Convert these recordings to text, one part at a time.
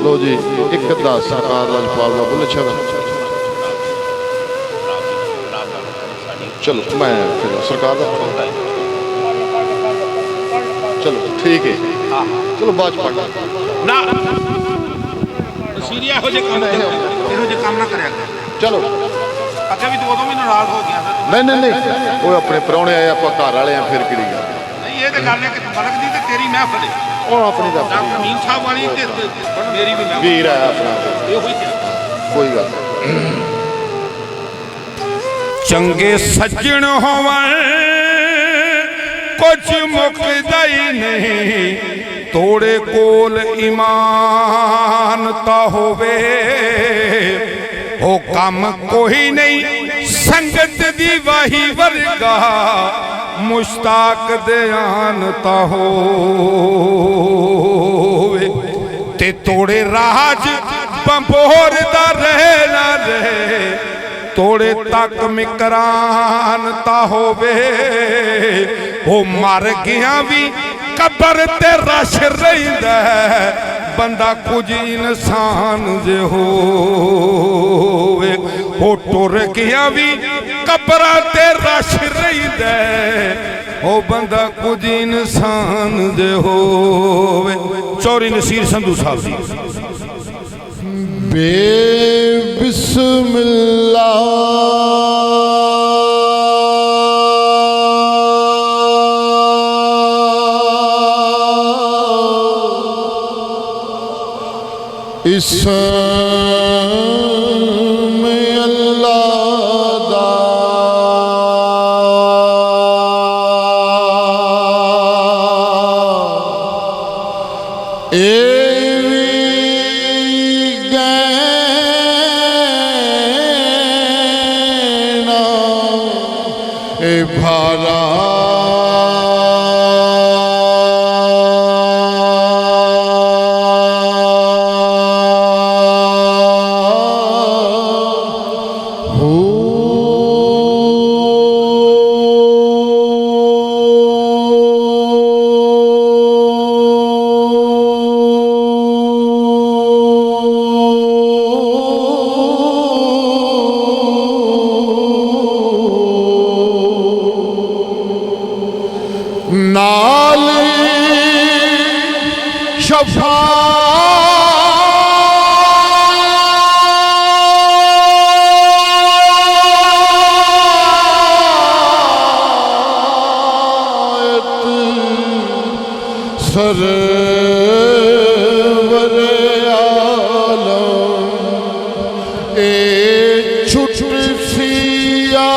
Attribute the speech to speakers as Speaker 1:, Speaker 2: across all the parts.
Speaker 1: लो जी एक अद्धा सरकार लजपाल का बुले छा चलो मैं फिर सरकार का चलो ठीक है चलो बाद
Speaker 2: ना सीरिया हो जे काम ना करया
Speaker 1: चलो
Speaker 2: ਅੱਗੇ ਵੀ ਤੂੰ ਉਦੋਂ ਵੀ ਨਾਰਾਜ਼ ਹੋ ਗਿਆ
Speaker 1: नहीं वो अपने प्राहुणे आए आप घर वाले हैं फिर किड़ी गल
Speaker 2: नहीं ये तो गल है कि बलक दी ते तेरी महफिल है
Speaker 1: और अपनी दा
Speaker 2: डॉक्टर अमीन साहब वाली ते मेरी भी महफिल
Speaker 1: वीर आया अपना
Speaker 2: ਇਹੋ ਹੀ ਕਿਹਾ
Speaker 1: कोई गल
Speaker 2: ਚੰਗੇ ਸੱਜਣ ਹੋਵਣ ਕੁਝ ਮੁੱਕਦਾ ਹੀ ਨਹੀਂ ਤੋੜੇ ਕੋਲ ਈਮਾਨ ਤਾਂ ਹੋਵੇ ਉਹ ਕੰਮ ਕੋਈ ਨਹੀਂ ਸੰਗਤ ਦੀ ਵਾਹੀ ਵਰਗਾ ਮੁਸ਼ਤਾਕ ਧਿਆਨ ਤਾਂ ਹੋਵੇ ਤੇ ਤੋੜੇ ਰਾਜ ਬੰਬੋਰ ਦਾ ਰਹੇ ਨਾ ਰਹੇ ਤੋੜੇ ਤੱਕ ਮਿਕਰਾਨ ਤਾਂ ਹੋਵੇ ਉਹ ਮਰ ਗਿਆ ਵੀ ਕਬਰ ਤੇ ਰਸ਼ ਰਹਿੰਦਾ ਬੰਦਾ ਕੁਝ ਇਨਸਾਨ ਜੇ ਹੋਵੇ ਉਹ ਟੁਰ ਗਿਆ ਵੀ ਕਬਰਾਂ ਤੇ ਰਸ਼ ਰਹਿੰਦਾ ਉਹ ਬੰਦਾ ਕੁਝ ਇਨਸਾਨ ਜੇ ਹੋਵੇ ਚੌਰੀ ਨਸੀਰ ਸੰਧੂ ਸਾਹਿਬ ਜੀ
Speaker 1: बेबिस्मिल्लाह इसम अल्लाह दा भारा सरवर आलम ए छुट सिया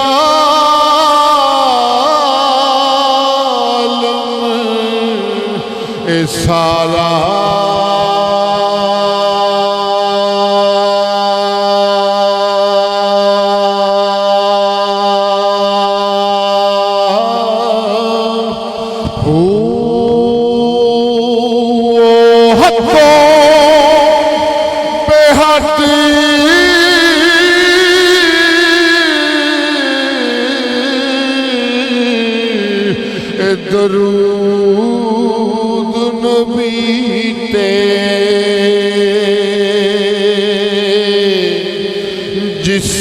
Speaker 1: ए सारा दरूद नबी ते जिस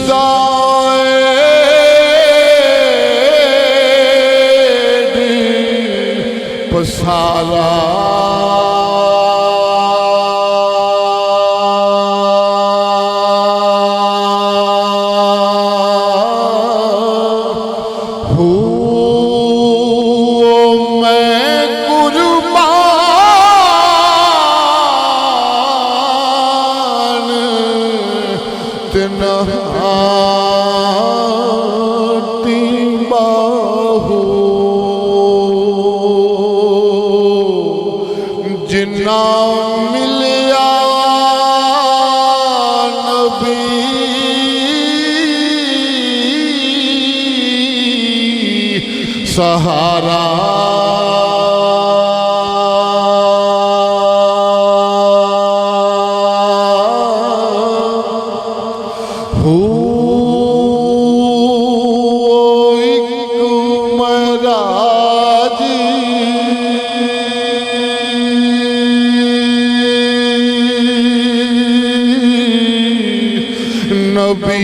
Speaker 1: दाए पसारा जिन्ना मिलिया नबी सहारा नबी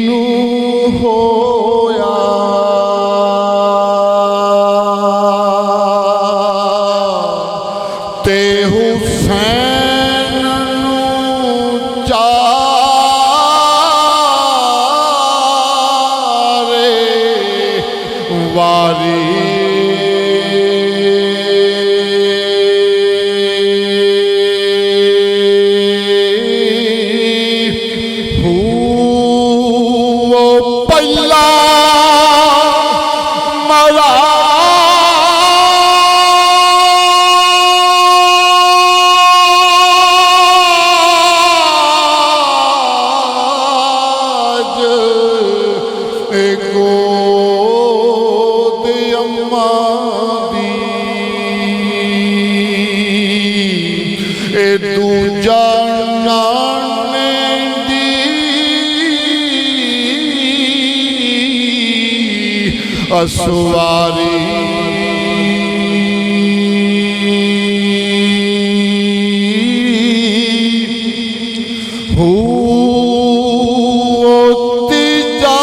Speaker 1: नू होया ते हुसैन नू चारे वारी दूजा नाने दी असवारी तीजा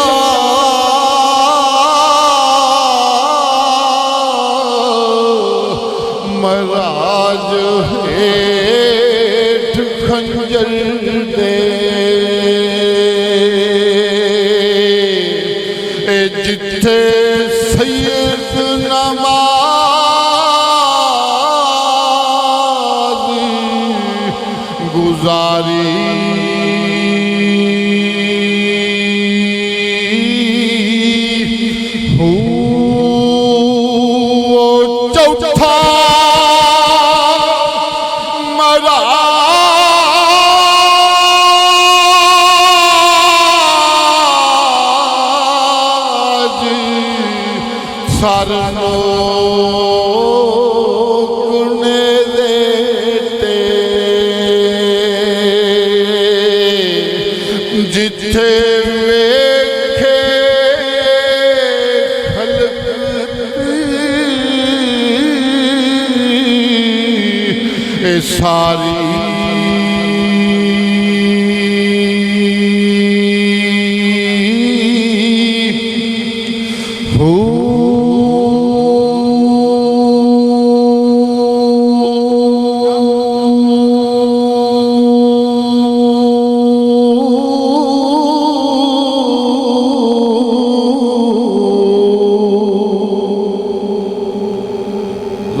Speaker 1: महाराज खंजर दे जिथे सैयद नमाज गुजारी चौथा सारे लोग ने देते जिथे वेखे खलक ए सारी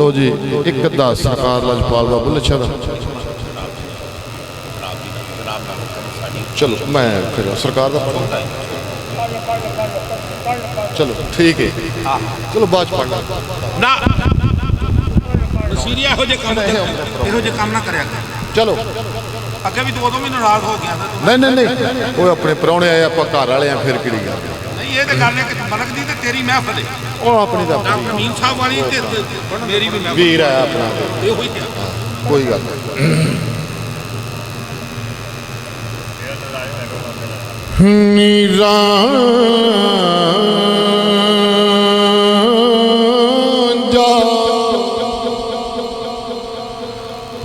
Speaker 1: लो जी एक अद्धा सरकार लजपाल बाबू लच्छा दा चलो मैं फिर सरकार दा चलो ठीक है चलो बाद पढ़ना
Speaker 2: ना सीरिया हो जे काम ना करया
Speaker 1: चलो
Speaker 2: ਅੱਗੇ ਵੀ 2 ਮਹੀਨੇ ਨਾਰਾਜ਼ ਹੋ ਗਿਆ
Speaker 1: नहीं वो अपने प्राहुणे आए आप घर वाले हैं फिर किहड़ी गल
Speaker 2: नहीं ये तो गल है कि मलक दी ते तेरी महफिल है
Speaker 1: ਉਹ ਆਪਣੀ ਦਾ
Speaker 2: मीम साहब वाली ते मेरी भी महफिल
Speaker 1: ਵੀਰ ਆਇਆ ਆਪਣਾ
Speaker 2: ਇਹ ਹੋਈ ਤੇ
Speaker 1: ਕੋਈ ਗੱਲ ਨਹੀਂ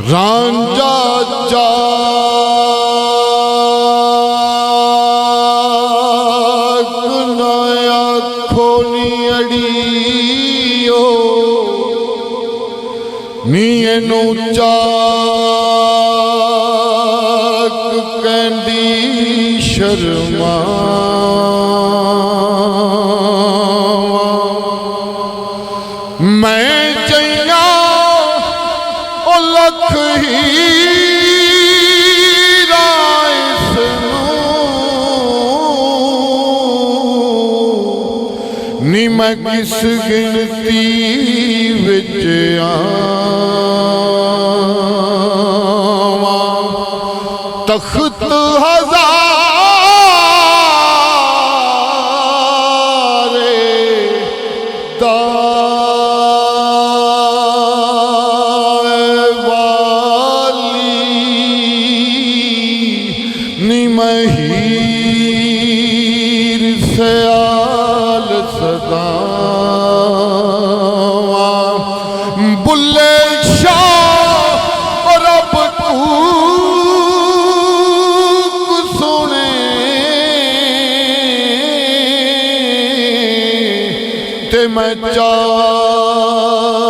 Speaker 1: रांझा जाग नया खोनी अड़ियो नीनू चाक कहंदी शर्मा मैं चैया लख हीरा नी मैं किस गिनती विच आवां तख्त हज़ारे दा हीर सयाल सदा बुल्ले शाह रब ते मैं चार